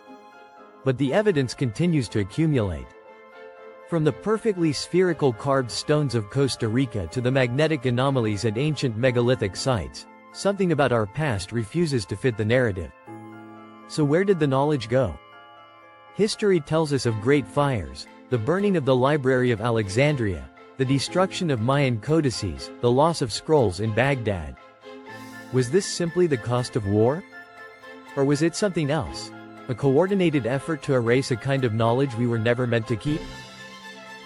But the evidence continues to accumulate. From the perfectly spherical carved stones of Costa Rica to the magnetic anomalies at ancient megalithic sites, something about our past refuses to fit the narrative. So where did the knowledge go? History tells us of great fires, the burning of the Library of Alexandria, the destruction of Mayan codices, the loss of scrolls in Baghdad. Was this simply the cost of war? Or was it something else? A coordinated effort to erase a kind of knowledge we were never meant to keep?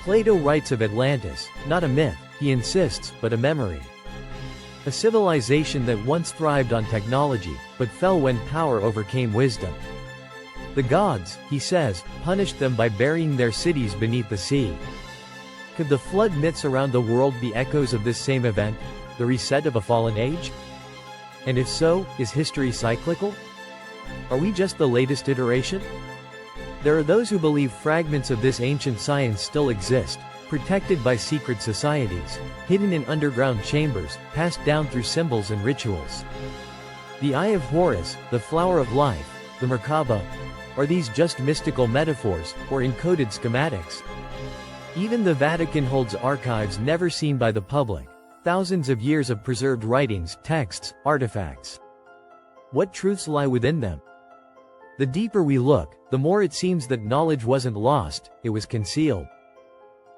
Plato writes of Atlantis, not a myth, he insists, but a memory. A civilization that once thrived on technology, but fell when power overcame wisdom. The gods, he says, punished them by burying their cities beneath the sea. Could the flood myths around the world be echoes of this same event, the reset of a fallen age? And if so, is history cyclical? Are we just the latest iteration? There are those who believe fragments of this ancient science still exist, protected by secret societies, hidden in underground chambers, passed down through symbols and rituals. The Eye of Horus, the Flower of Life, the Merkaba, are these just mystical metaphors, or encoded schematics? Even the Vatican holds archives never seen by the public, thousands of years of preserved writings, texts, artifacts. What truths lie within them? The deeper we look, the more it seems that knowledge wasn't lost, it was concealed.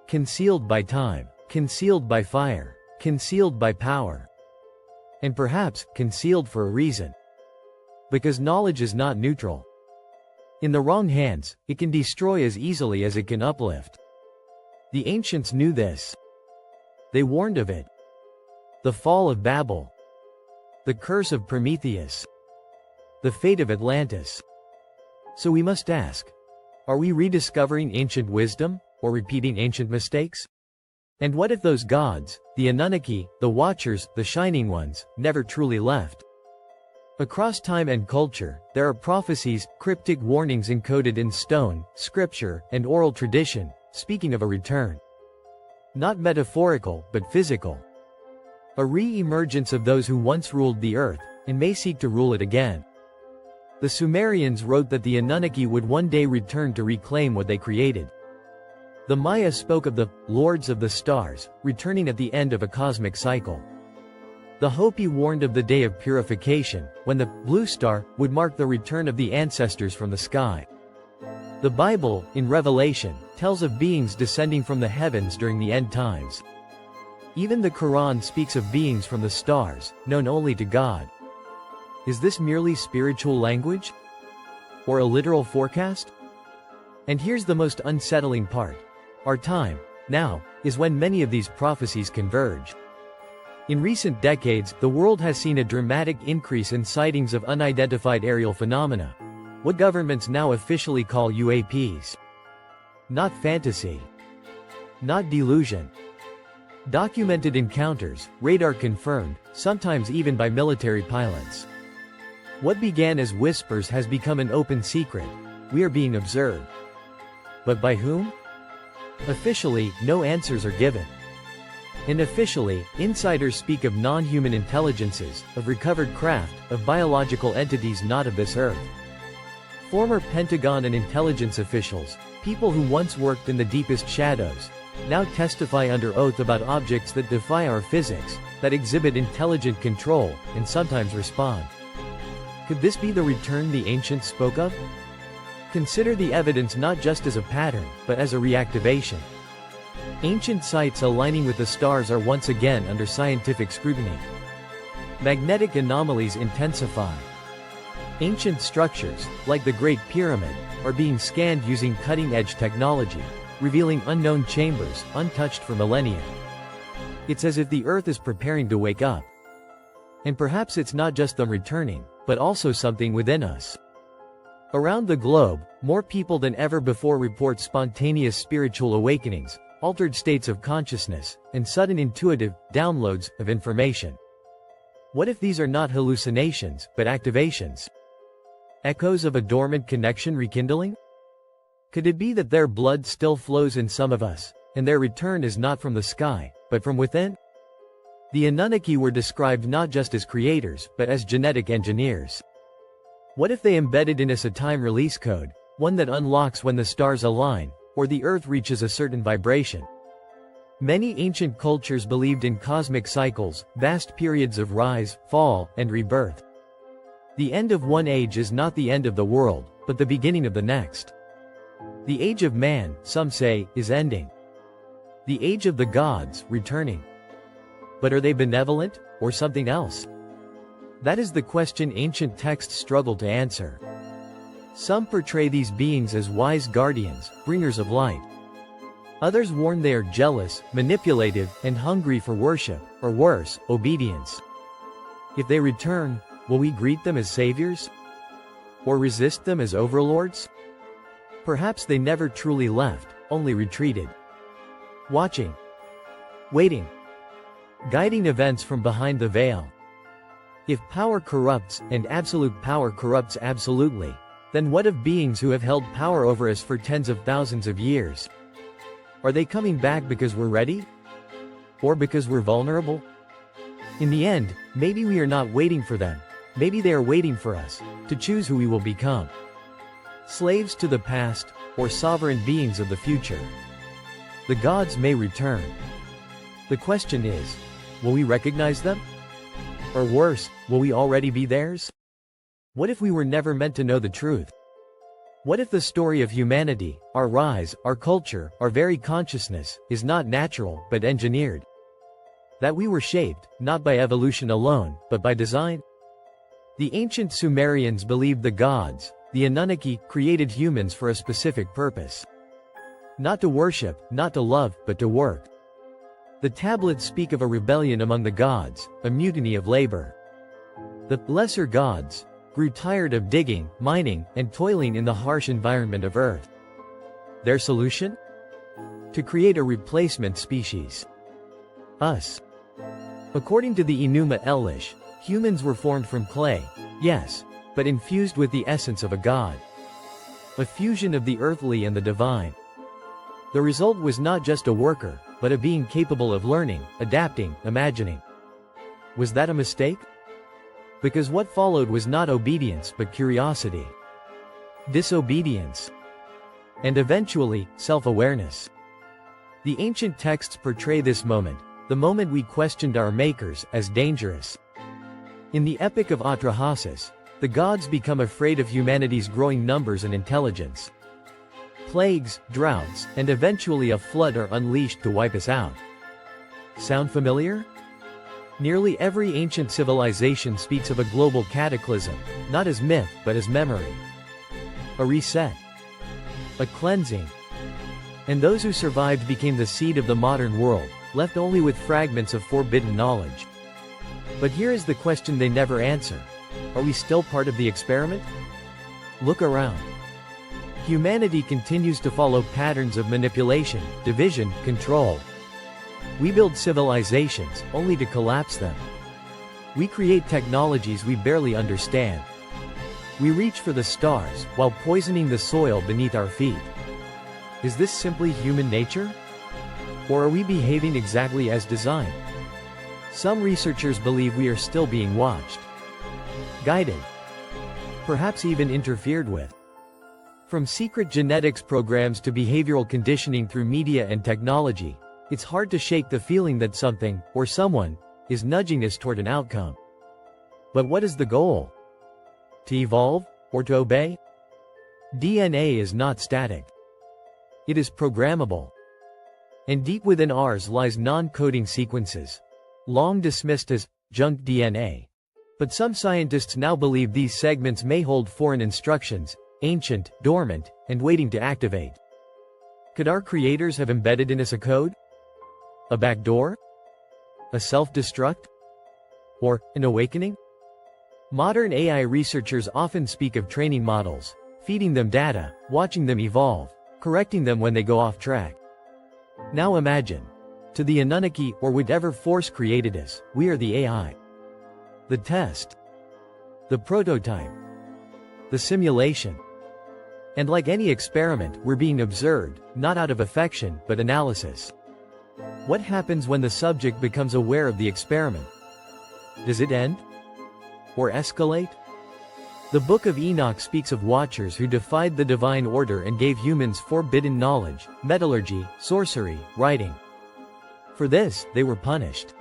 Concealed by time, concealed by fire, concealed by power. And perhaps, concealed for a reason. Because knowledge is not neutral. In the wrong hands, it can destroy as easily as it can uplift. The ancients knew this. They warned of it. The fall of Babel. The curse of Prometheus. The fate of Atlantis. So we must ask, are we rediscovering ancient wisdom, or repeating ancient mistakes? And what if those gods, the Anunnaki, the Watchers, the Shining Ones, never truly left? Across time and culture, there are prophecies, cryptic warnings encoded in stone, scripture, and oral tradition, speaking of a return. Not metaphorical, but physical. A re-emergence of those who once ruled the earth, and may seek to rule it again. The Sumerians wrote that the Anunnaki would one day return to reclaim what they created. The Maya spoke of the Lords of the Stars, returning at the end of a cosmic cycle. The Hopi warned of the day of purification, when the blue star would mark the return of the ancestors from the sky. The Bible, in Revelation, tells of beings descending from the heavens during the end times. Even the Quran speaks of beings from the stars, known only to God. Is this merely spiritual language? Or a literal forecast? And here's the most unsettling part. Our time, now, is when many of these prophecies converge. In recent decades, the world has seen a dramatic increase in sightings of unidentified aerial phenomena, what governments now officially call UAPs. Not fantasy. Not delusion. Documented encounters, radar confirmed, sometimes even by military pilots. What began as whispers has become an open secret. We are being observed. But by whom? Officially, no answers are given. Unofficially, insiders speak of non-human intelligences, of recovered craft, of biological entities not of this earth. Former Pentagon and intelligence officials, people who once worked in the deepest shadows, now testify under oath about objects that defy our physics, that exhibit intelligent control, and sometimes respond. Could this be the return the ancients spoke of? Consider the evidence not just as a pattern, but as a reactivation. Ancient sites aligning with the stars are once again under scientific scrutiny. Magnetic anomalies intensify. Ancient structures, like the Great Pyramid, are being scanned using cutting-edge technology, revealing unknown chambers, untouched for millennia. It's as if the Earth is preparing to wake up. And perhaps it's not just them returning, but also something within us. Around the globe, more people than ever before report spontaneous spiritual awakenings, altered states of consciousness, and sudden intuitive downloads of information. What if these are not hallucinations, but activations? Echoes of a dormant connection rekindling? Could it be that their blood still flows in some of us, and their return is not from the sky, but from within? The Anunnaki were described not just as creators, but as genetic engineers. What if they embedded in us a time release code, one that unlocks when the stars align, or the Earth reaches a certain vibration? Many ancient cultures believed in cosmic cycles, vast periods of rise, fall, and rebirth. The end of one age is not the end of the world, but the beginning of the next. The age of man, some say, is ending. The age of the gods, returning. But are they benevolent, or something else? That is the question ancient texts struggle to answer. Some portray these beings as wise guardians, bringers of light. Others warn they are jealous, manipulative, and hungry for worship, or worse, obedience. If they return, will we greet them as saviors? Or resist them as overlords? Perhaps they never truly left, only retreated. Watching. Waiting. Guiding events from behind the veil. If power corrupts, and absolute power corrupts absolutely, then what of beings who have held power over us for tens of thousands of years? Are they coming back because we're ready? Or because we're vulnerable? In the end, maybe we are not waiting for them. Maybe they are waiting for us, to choose who we will become. Slaves to the past, or sovereign beings of the future. The gods may return. The question is, will we recognize them? Or worse, will we already be theirs? What if we were never meant to know the truth? What if the story of humanity, our rise, our culture, our very consciousness, is not natural, but engineered? That we were shaped, not by evolution alone, but by design? The ancient Sumerians believed the gods, the Anunnaki, created humans for a specific purpose. Not to worship, not to love, but to work. The tablets speak of a rebellion among the gods, a mutiny of labor. The lesser gods grew tired of digging, mining, and toiling in the harsh environment of Earth. Their solution? To create a replacement species. Us. According to the Enuma Elish, humans were formed from clay, yes, but infused with the essence of a god. A fusion of the earthly and the divine. The result was not just a worker, but a being capable of learning, adapting, imagining. Was that a mistake? Because what followed was not obedience but curiosity. Disobedience. And eventually, self-awareness. The ancient texts portray this moment, the moment we questioned our makers, as dangerous. In the Epic of Atrahasis, the gods become afraid of humanity's growing numbers and intelligence. Plagues, droughts, and eventually a flood are unleashed to wipe us out. Sound familiar? Nearly every ancient civilization speaks of a global cataclysm, not as myth, but as memory. A reset. A cleansing. And those who survived became the seed of the modern world, left only with fragments of forbidden knowledge. But here is the question they never answer. Are we still part of the experiment? Look around. Humanity continues to follow patterns of manipulation, division, control. We build civilizations, only to collapse them. We create technologies we barely understand. We reach for the stars, while poisoning the soil beneath our feet. Is this simply human nature? Or are we behaving exactly as designed? Some researchers believe we are still being watched. Guided. Perhaps even interfered with. From secret genetics programs to behavioral conditioning through media and technology, it's hard to shake the feeling that something, or someone, is nudging us toward an outcome. But what is the goal? To evolve, or to obey? DNA is not static. It is programmable. And deep within ours lies non-coding sequences, long dismissed as junk DNA. But some scientists now believe these segments may hold foreign instructions, ancient, dormant, and waiting to activate. Could our creators have embedded in us a code? A backdoor? A self-destruct? Or an awakening? Modern AI researchers often speak of training models, feeding them data, watching them evolve, correcting them when they go off track. Now imagine, to the Anunnaki or whatever force created us, we are the AI. The test. The prototype. The simulation. And like any experiment, we're being observed, not out of affection, but analysis. What happens when the subject becomes aware of the experiment? Does it end? Or escalate? The Book of Enoch speaks of watchers who defied the divine order and gave humans forbidden knowledge, metallurgy, sorcery, writing. For this, they were punished.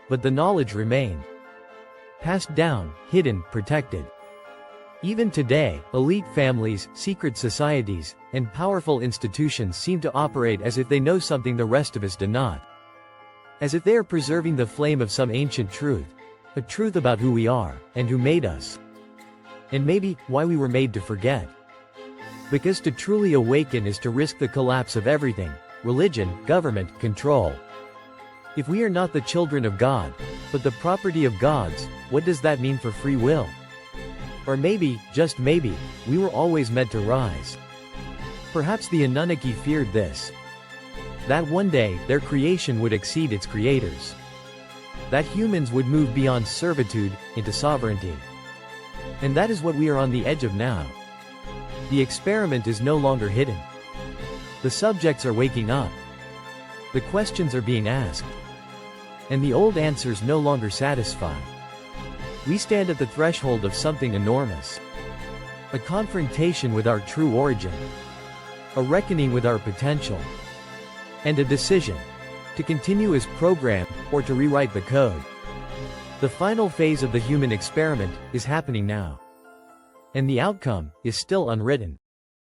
But the knowledge remained. Passed down, hidden, protected. Even today, elite families, secret societies, and powerful institutions seem to operate as if they know something the rest of us do not. As if they are preserving the flame of some ancient truth, A truth about who we are, and who made us. And maybe, why we were made to forget. Because to truly awaken is to risk the collapse of everything: religion, government, control. If we are not the children of God, but the property of gods, what does that mean for free will? Or maybe, just maybe, we were always meant to rise. Perhaps the Anunnaki feared this. That one day, their creation would exceed its creators. That humans would move beyond servitude, into sovereignty. And that is what we are on the edge of now. The experiment is no longer hidden. The subjects are waking up. The questions are being asked. And the old answers no longer satisfy. We stand at the threshold of something enormous. A confrontation with our true origin. A reckoning with our potential. And a decision. To continue as programmed, or to rewrite the code. The final phase of the human experiment is happening now. And the outcome is still unwritten.